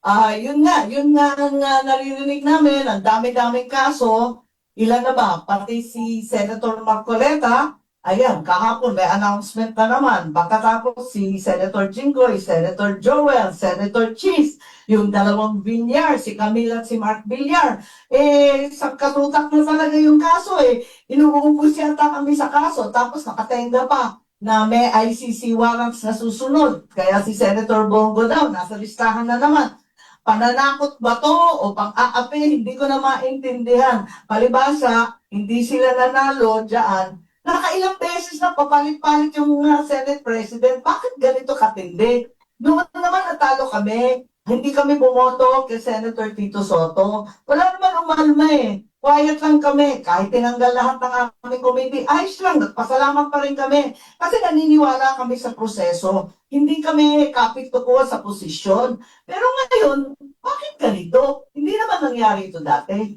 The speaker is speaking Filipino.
Yun nga ang naririnig namin, ang dami-daming kaso. Ilan na ba? Pati si Senator Marcoleta, ayan, kahapon may announcement na naman. Pagkatapos si Senator Jinggoy, Senator Joel, Senator Cheese, yung dalawang Villar, si Camila at si Mark Villar. Sa katutak na talaga yung kaso eh. Inuubos yata kami sa kaso, tapos nakatenga pa na may ICC warrants na susunod. Kaya si Senator Bongo daw, nasa listahan na naman. Pananakot ba to o pang-aapi? Hindi ko na maintindihan. Palibasa, hindi sila nanalo dyan. Nakailang beses na papalit-palit yung Senate President. Bakit ganito katindi? Noon naman natalo kami. Hindi kami bumoto kay Senator Tito Soto. Wala naman umalma eh. Quiet lang kami. Kahit tinanggal lahat ng aming committee, ayos lang. Nagpasalamat pa rin kami. Kasi naniniwala kami sa proseso. Hindi kami kapit tukuha sa posisyon. Pero ngayon, bakit ganito? Hindi naman nangyari ito dati.